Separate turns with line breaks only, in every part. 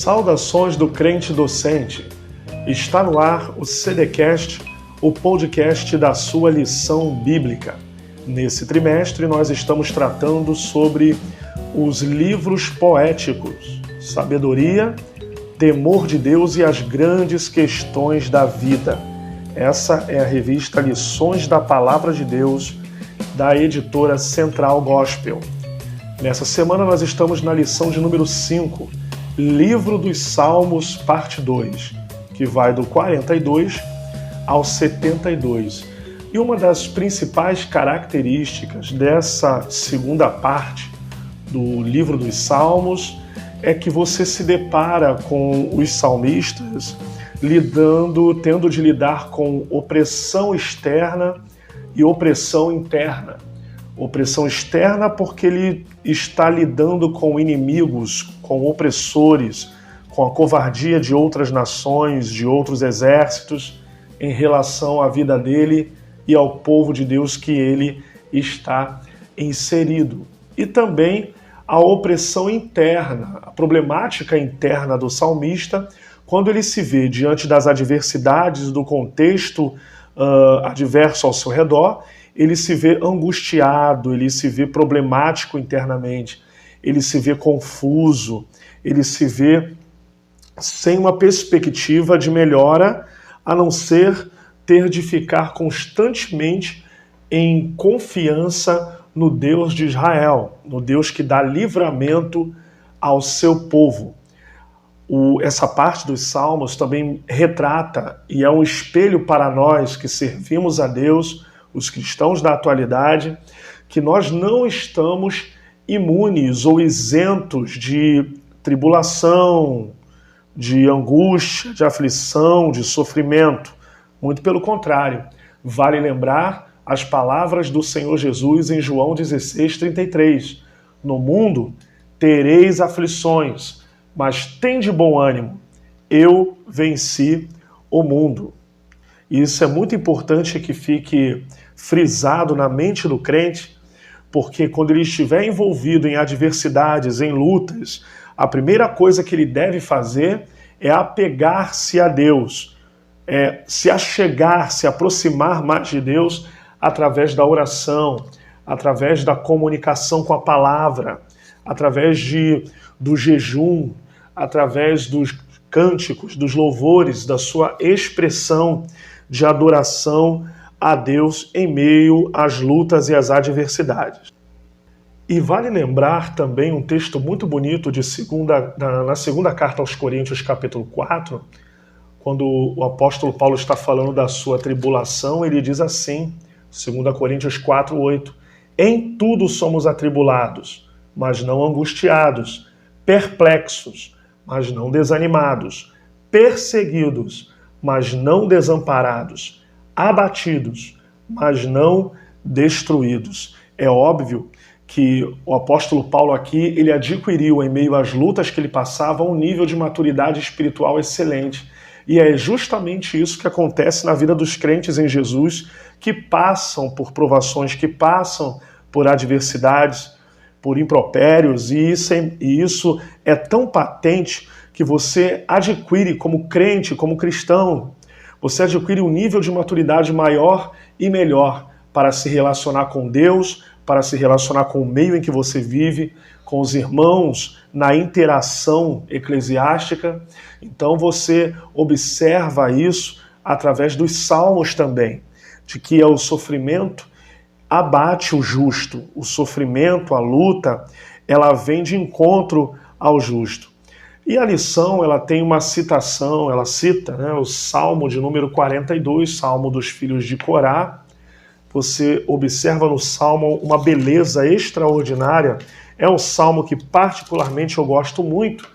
Saudações do crente docente. Está no ar o CDcast, o podcast da sua lição bíblica. Nesse trimestre nós estamos tratando sobre os livros poéticos, sabedoria, temor de Deus e as grandes questões da vida. Essa é a revista Lições da Palavra de Deus, da editora Central Gospel. Nessa semana nós estamos na lição de número 5, Livro dos Salmos, parte 2, que vai do 42 ao 72. E uma das principais características dessa segunda parte do Livro dos Salmos é que você se depara com os salmistas tendo de lidar com opressão externa e opressão interna. Opressão externa porque ele está lidando com inimigos, com opressores, com a covardia de outras nações, de outros exércitos, em relação à vida dele e ao povo de Deus que ele está inserido. E também a opressão interna, a problemática interna do salmista, quando ele se vê diante das adversidades do contexto adverso ao seu redor, ele se vê angustiado, ele se vê problemático internamente, ele se vê confuso, ele se vê sem uma perspectiva de melhora, a não ser ter de ficar constantemente em confiança no Deus de Israel, no Deus que dá livramento ao seu povo. Essa parte dos Salmos também retrata e é um espelho para nós que servimos a Deus, os cristãos da atualidade, que nós não estamos imunes ou isentos de tribulação, de angústia, de aflição, de sofrimento. Muito pelo contrário, vale lembrar as palavras do Senhor Jesus em João 16:33. No mundo tereis aflições, mas tende bom ânimo, eu venci o mundo. E isso é muito importante que fique frisado na mente do crente, porque quando ele estiver envolvido em adversidades, em lutas, a primeira coisa que ele deve fazer é apegar-se a Deus, se achegar, se aproximar mais de Deus através da oração, através da comunicação com a palavra, através do jejum, através dos cânticos, dos louvores, da sua expressão de adoração a Deus em meio às lutas e às adversidades. E vale lembrar também um texto muito bonito na segunda carta aos Coríntios, capítulo 4, quando o apóstolo Paulo está falando da sua tribulação, ele diz assim, 2 Coríntios 4:8, em tudo somos atribulados, mas não angustiados, perplexos, mas não desanimados, perseguidos, mas não desamparados, abatidos, mas não destruídos. É óbvio que o apóstolo Paulo aqui, ele adquiriu em meio às lutas que ele passava um nível de maturidade espiritual excelente. E é justamente isso que acontece na vida dos crentes em Jesus, que passam por provações, que passam por adversidades, por impropérios, e isso é tão patente que você adquire como crente, como cristão, você adquire um nível de maturidade maior e melhor para se relacionar com Deus, para se relacionar com o meio em que você vive, com os irmãos, na interação eclesiástica. Então você observa isso através dos salmos também, de que o sofrimento abate o justo, o sofrimento, a luta, ela vem de encontro ao justo. E a lição, ela tem uma citação, ela cita o Salmo de número 42, Salmo dos filhos de Corá. Você observa no Salmo uma beleza extraordinária, é um Salmo que particularmente eu gosto muito,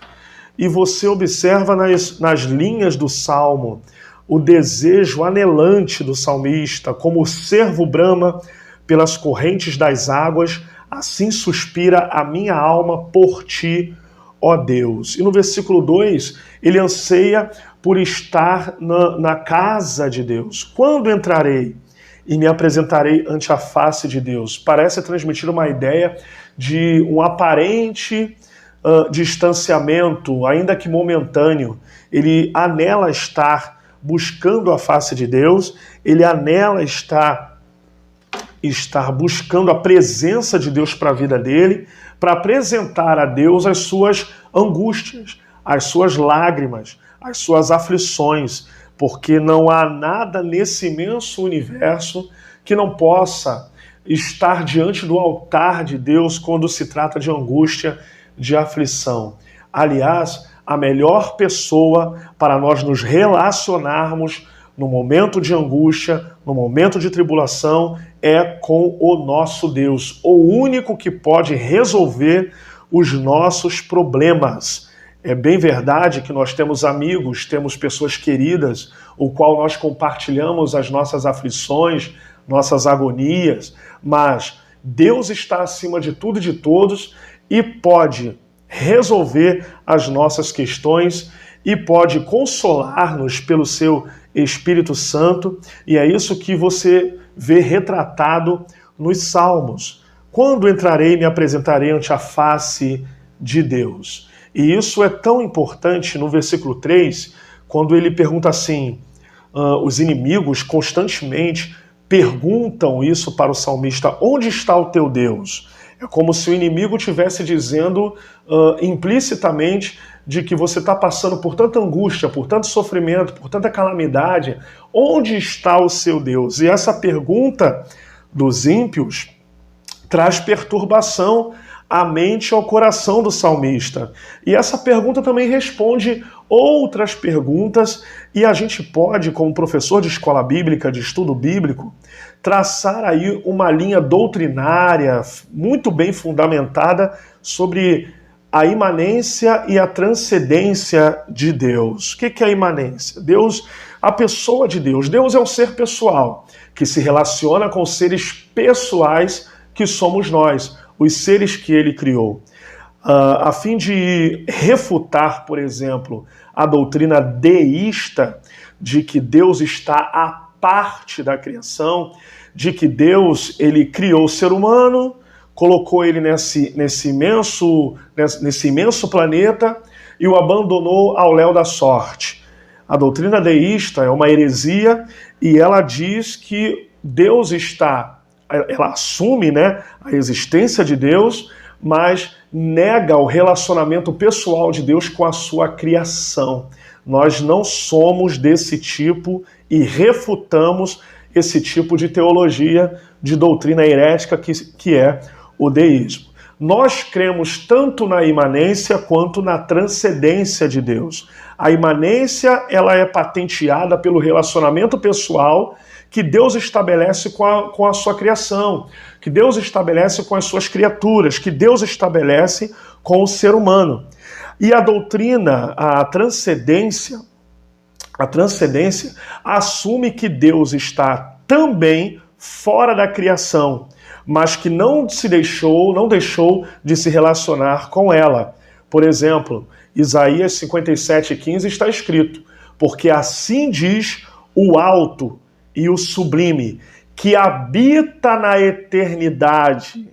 e você observa nas linhas do Salmo o desejo anelante do salmista, como o cervo brama pelas correntes das águas, assim suspira a minha alma por ti, ó Deus. E no versículo 2, ele anseia por estar na casa de Deus. Quando entrarei e me apresentarei ante a face de Deus? Parece transmitir uma ideia de um aparente distanciamento, ainda que momentâneo, ele anela estar buscando a face de Deus, ele anela estar buscando a presença de Deus para a vida dele, para apresentar a Deus as suas angústias, as suas lágrimas, as suas aflições, porque não há nada nesse imenso universo que não possa estar diante do altar de Deus quando se trata de angústia, de aflição. Aliás, a melhor pessoa para nós nos relacionarmos no momento de angústia, no momento de tribulação, é com o nosso Deus, o único que pode resolver os nossos problemas. É bem verdade que nós temos amigos, temos pessoas queridas, o qual nós compartilhamos as nossas aflições, nossas agonias, mas Deus está acima de tudo e de todos e pode resolver as nossas questões e pode consolar-nos pelo seu Espírito Santo, e é isso que você vê retratado nos Salmos. Quando entrarei e me apresentarei ante a face de Deus. E isso é tão importante no versículo 3, quando ele pergunta assim, os inimigos constantemente perguntam isso para o salmista, onde está o teu Deus? É como se o inimigo estivesse dizendo implicitamente de que você está passando por tanta angústia, por tanto sofrimento, por tanta calamidade. Onde está o seu Deus? E essa pergunta dos ímpios traz perturbação à mente e ao coração do salmista. E essa pergunta também responde outras perguntas, e a gente pode, como professor de escola bíblica, de estudo bíblico, traçar aí uma linha doutrinária muito bem fundamentada sobre a imanência e a transcendência de Deus. O que é a imanência? Deus, a pessoa de Deus. Deus é um ser pessoal, que se relaciona com seres pessoais que somos nós, os seres que ele criou. A fim de refutar, por exemplo, a doutrina deísta de que Deus está à parte da criação, de que Deus ele criou o ser humano, colocou ele nesse imenso planeta e o abandonou ao léu da sorte. A doutrina deísta é uma heresia e ela diz que Deus ela assume, a existência de Deus, mas nega o relacionamento pessoal de Deus com a sua criação. Nós não somos desse tipo e refutamos esse tipo de teologia, de doutrina herética que é o deísmo. Nós cremos tanto na imanência quanto na transcendência de Deus. A imanência ela é patenteada pelo relacionamento pessoal que Deus estabelece com a sua criação, que Deus estabelece com as suas criaturas, que Deus estabelece com o ser humano. E a doutrina, a transcendência assume que Deus está também fora da criação, mas que não deixou de se relacionar com ela. Por exemplo, Isaías 57:15 está escrito, porque assim diz o alto e o sublime, que habita na eternidade,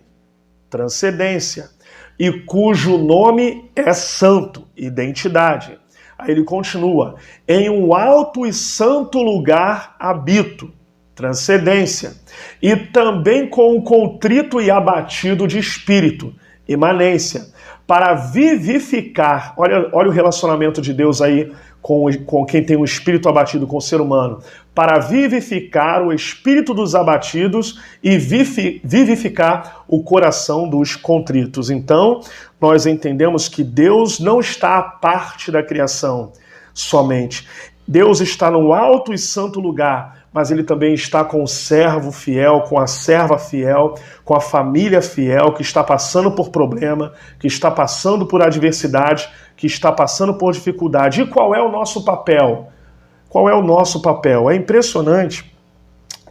transcendência, e cujo nome é santo, identidade. Aí ele continua, em um alto e santo lugar habito, transcendência, e também com um contrito e abatido de espírito, imanência, para vivificar, olha o relacionamento de Deus aí com quem tem o espírito abatido, com o ser humano, para vivificar o espírito dos abatidos e vivificar o coração dos contritos. Então, nós entendemos que Deus não está à parte da criação somente. Deus está no alto e santo lugar, mas ele também está com o servo fiel, com a serva fiel, com a família fiel, que está passando por problema, que está passando por adversidade, que está passando por dificuldade. E qual é o nosso papel? Qual é o nosso papel? É impressionante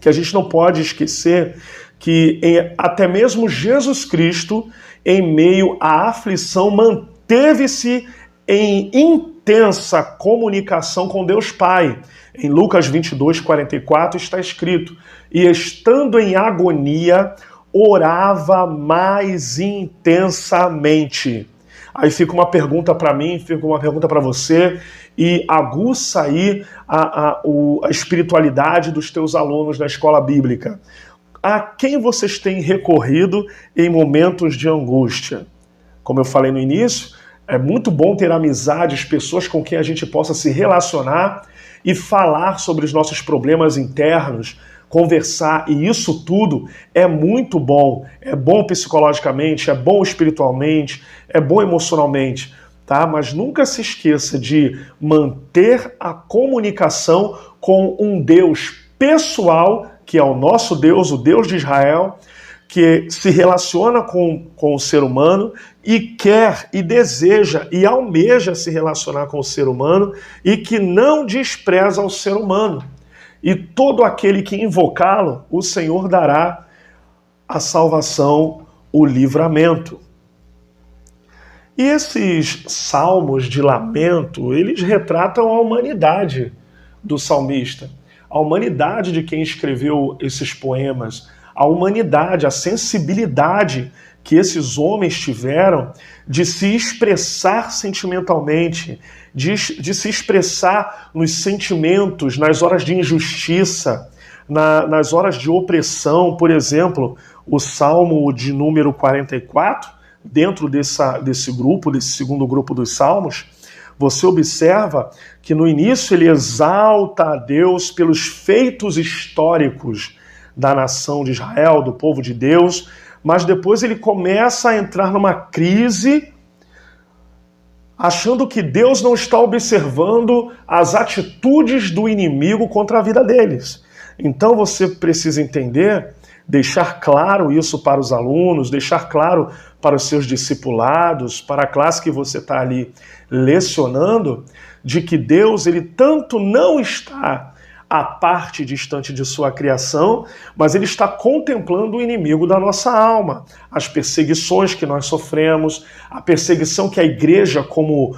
que a gente não pode esquecer que até mesmo Jesus Cristo, em meio à aflição, manteve-se em intensa comunicação com Deus Pai. Em Lucas 22:44 está escrito, e estando em agonia, orava mais intensamente. Aí fica uma pergunta para mim, fica uma pergunta para você, e aguça aí a espiritualidade dos teus alunos da escola bíblica. A quem vocês têm recorrido em momentos de angústia? Como eu falei no início, é muito bom ter amizades, pessoas com quem a gente possa se relacionar e falar sobre os nossos problemas internos, conversar, e isso tudo é muito bom. É bom psicologicamente, é bom espiritualmente, é bom emocionalmente, tá? Mas nunca se esqueça de manter a comunicação com um Deus pessoal, que é o nosso Deus, o Deus de Israel, que se relaciona com o ser humano e quer e deseja e almeja se relacionar com o ser humano e que não despreza o ser humano. E todo aquele que invocá-lo, o Senhor dará a salvação, o livramento. E esses salmos de lamento, eles retratam a humanidade do salmista, a humanidade de quem escreveu esses poemas, a humanidade, a sensibilidade que esses homens tiveram de se expressar sentimentalmente, de se expressar nos sentimentos, nas horas de injustiça, nas horas de opressão. Por exemplo, o Salmo de número 44, dentro desse grupo, desse segundo grupo dos Salmos, você observa que no início ele exalta a Deus pelos feitos históricos da nação de Israel, do povo de Deus, mas depois ele começa a entrar numa crise, achando que Deus não está observando as atitudes do inimigo contra a vida deles. Então você precisa entender, deixar claro isso para os alunos, deixar claro para os seus discipulados, para a classe que você está ali lecionando, de que Deus, ele tanto não está a parte distante de sua criação, mas ele está contemplando o inimigo da nossa alma, as perseguições que nós sofremos, a perseguição que a igreja como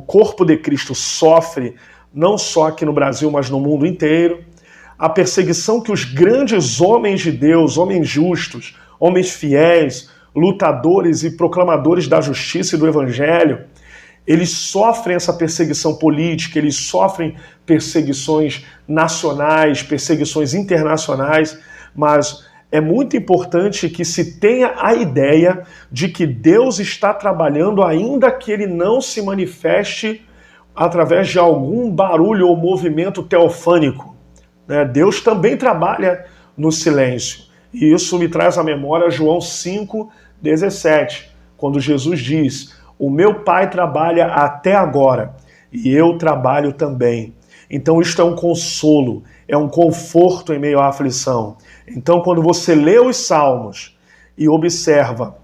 corpo de Cristo sofre, não só aqui no Brasil, mas no mundo inteiro, a perseguição que os grandes homens de Deus, homens justos, homens fiéis, lutadores e proclamadores da justiça e do evangelho, eles sofrem essa perseguição política, eles sofrem perseguições nacionais, perseguições internacionais, mas é muito importante que se tenha a ideia de que Deus está trabalhando, ainda que ele não se manifeste através de algum barulho ou movimento teofânico. Deus também trabalha no silêncio. E isso me traz à memória João 5,17, quando Jesus diz: o meu Pai trabalha até agora e eu trabalho também. Então isto é um consolo, é um conforto em meio à aflição. Então quando você lê os Salmos e observa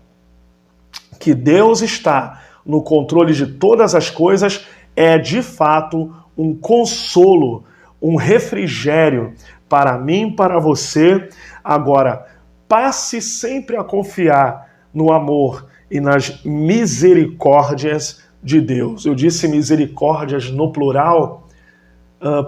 que Deus está no controle de todas as coisas, é de fato um consolo, um refrigério para mim, para você. Agora, passe sempre a confiar no amor e nas misericórdias de Deus. Eu disse misericórdias no plural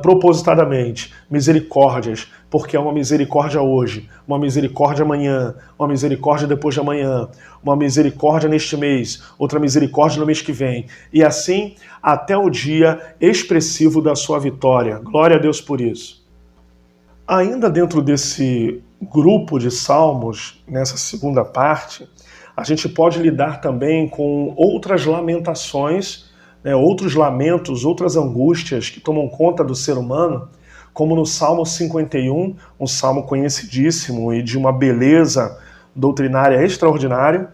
propositadamente. Misericórdias, porque é uma misericórdia hoje, uma misericórdia amanhã, uma misericórdia depois de amanhã, uma misericórdia neste mês, outra misericórdia no mês que vem. E assim até o dia expressivo da sua vitória. Glória a Deus por isso. Ainda dentro desse grupo de salmos, nessa segunda parte, a gente pode lidar também com outras lamentações, outros lamentos, outras angústias que tomam conta do ser humano, como no Salmo 51, um salmo conhecidíssimo e de uma beleza doutrinária extraordinária,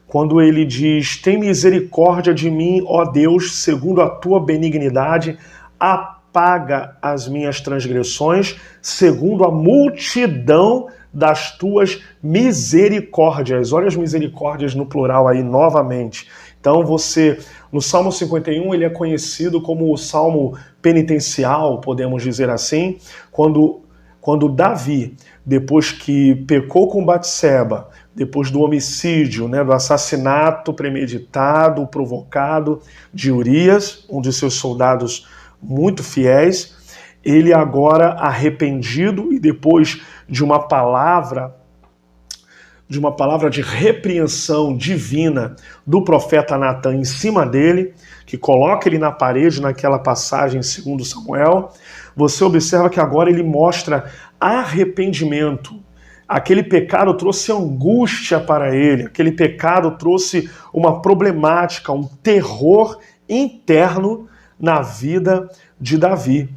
quando ele diz: tem misericórdia de mim, ó Deus, segundo a tua benignidade, apaga as minhas transgressões, segundo a multidão das tuas misericórdias. Olha as misericórdias no plural aí novamente. Então no Salmo 51, ele é conhecido como o Salmo penitencial, podemos dizer assim, quando Davi, depois que pecou com Batseba, depois do homicídio, do assassinato premeditado, provocado de Urias, um de seus soldados muito fiéis, ele agora arrependido e depois de uma palavra de uma palavra de repreensão divina do profeta Natan em cima dele, que coloca ele na parede naquela passagem em 2 Samuel, você observa que agora ele mostra arrependimento. Aquele pecado trouxe angústia para ele, aquele pecado trouxe uma problemática, um terror interno na vida de Davi.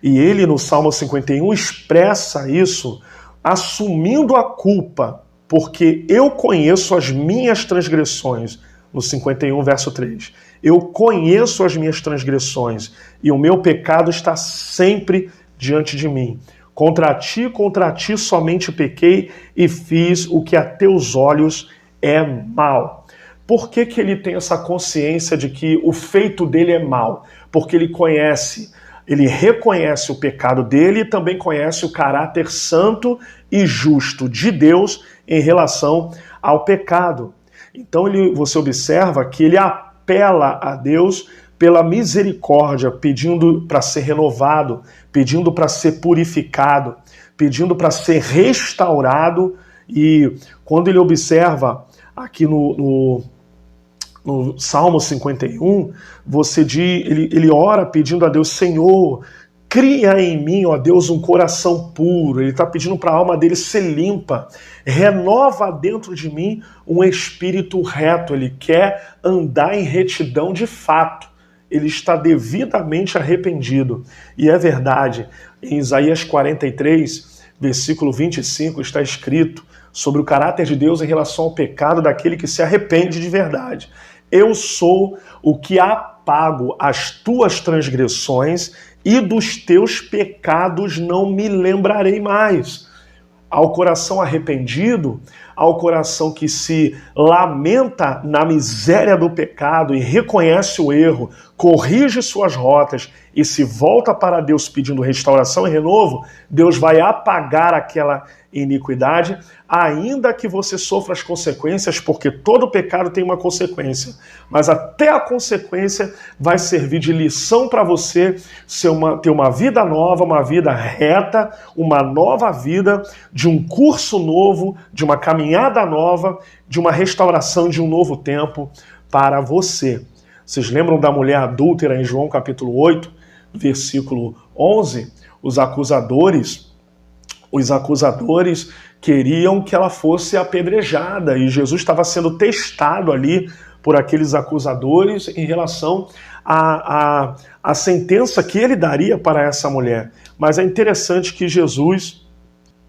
E ele, no Salmo 51, expressa isso assumindo a culpa, porque eu conheço as minhas transgressões, no 51, verso 3. Eu conheço as minhas transgressões, e o meu pecado está sempre diante de mim. Contra ti somente pequei e fiz o que a teus olhos é mal. Por que ele tem essa consciência de que o feito dele é mal? Porque ele reconhece o pecado dele e também conhece o caráter santo e justo de Deus em relação ao pecado. Então você observa que ele apela a Deus pela misericórdia, pedindo para ser renovado, pedindo para ser purificado, pedindo para ser restaurado. E quando ele observa aqui no Salmo 51, ele ora pedindo a Deus: Senhor, cria em mim, ó Deus, um coração puro. Ele está pedindo para a alma dele ser limpa. Renova dentro de mim um espírito reto. Ele quer andar em retidão de fato. Ele está devidamente arrependido. E é verdade, em Isaías 43, versículo 25, está escrito sobre o caráter de Deus em relação ao pecado daquele que se arrepende de verdade. Eu sou o que apago as tuas transgressões e dos teus pecados não me lembrarei mais. Ao coração arrependido, ao coração que se lamenta na miséria do pecado e reconhece o erro, corrige suas rotas e se volta para Deus pedindo restauração e renovo, Deus vai apagar aquela iniquidade, ainda que você sofra as consequências, porque todo pecado tem uma consequência, mas até a consequência vai servir de lição para você ter uma vida nova, uma vida reta, uma nova vida, de um curso novo, de uma caminhada nova, de uma restauração de um novo tempo para você. Vocês lembram da mulher adúltera em João capítulo 8, versículo 11? Os acusadores queriam que ela fosse apedrejada e Jesus estava sendo testado ali por aqueles acusadores em relação à sentença que ele daria para essa mulher. Mas é interessante que Jesus,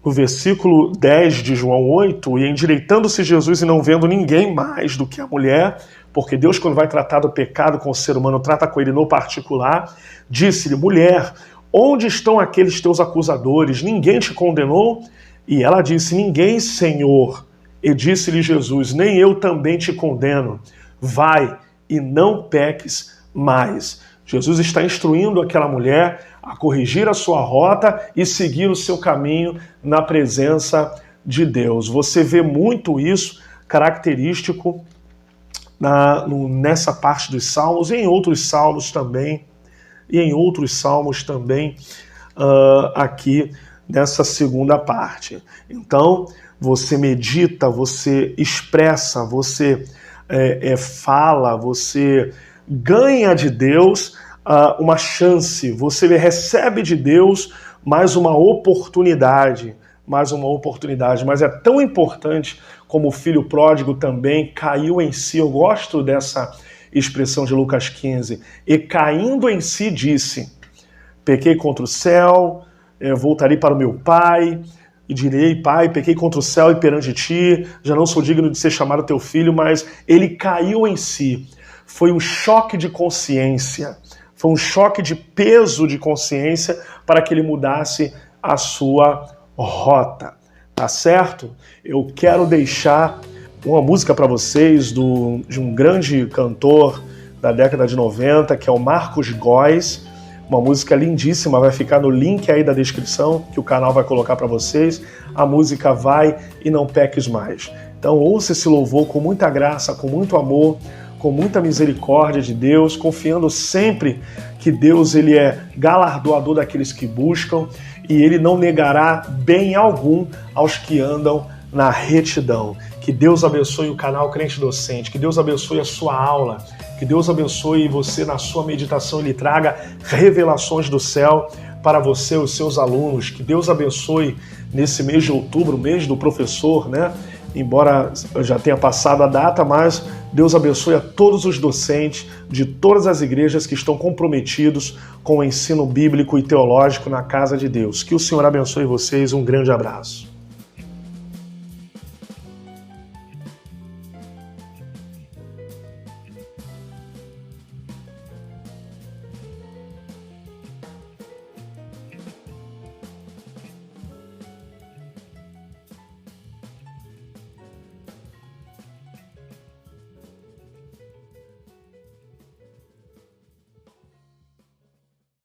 no versículo 10 de João 8, e endireitando-se Jesus e não vendo ninguém mais do que a mulher, porque Deus, quando vai tratar do pecado com o ser humano, trata com ele no particular, disse-lhe: mulher, onde estão aqueles teus acusadores? Ninguém te condenou? E ela disse: ninguém, Senhor. E disse-lhe Jesus: nem eu também te condeno. Vai e não peques mais. Jesus está instruindo aquela mulher a corrigir a sua rota e seguir o seu caminho na presença de Deus. Você vê muito isso característico nessa parte dos Salmos e em outros Salmos também. Aqui nessa segunda parte. Então, você medita, você expressa, você fala, você ganha de Deus uma chance, você recebe de Deus mais uma oportunidade, mas é tão importante como o filho pródigo também caiu em si. Eu gosto dessa expressão de Lucas 15, e caindo em si disse: pequei contra o céu, voltarei para o meu pai, e direi: pai, pequei contra o céu e perante ti, já não sou digno de ser chamado teu filho. Mas ele caiu em si. Foi um choque de consciência, foi um choque de peso de consciência para que ele mudasse a sua rota, tá certo? Eu quero deixar uma música para vocês de um grande cantor da década de 90, que é o Marcos Góes. Uma música lindíssima, vai ficar no link aí da descrição, que o canal vai colocar para vocês. A música Vai e Não Peques Mais. Então ouça esse louvor com muita graça, com muito amor, com muita misericórdia de Deus, confiando sempre que Deus ele é galardoador daqueles que buscam e ele não negará bem algum aos que andam na retidão. Que Deus abençoe o canal Crente Docente, que Deus abençoe a sua aula, que Deus abençoe você na sua meditação e lhe traga revelações do céu para você e os seus alunos. Que Deus abençoe nesse mês de outubro, mês do professor, né? Embora já tenha passado a data, mas Deus abençoe a todos os docentes de todas as igrejas que estão comprometidos com o ensino bíblico e teológico na casa de Deus. Que o Senhor abençoe vocês. Um grande abraço.